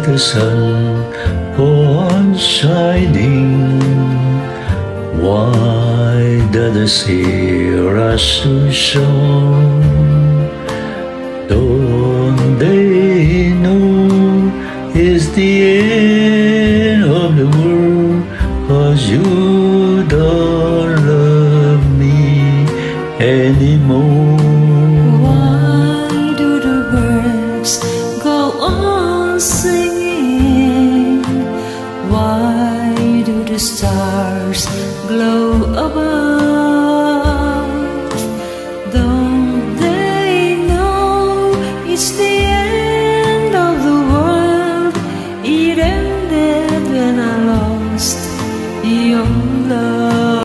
the sun on shining? Why does the sea rush to shore? Don't they know it's the end of the world? 'Cause you don't love me anymore. Why do the birds go on singing? Why do the stars glow above?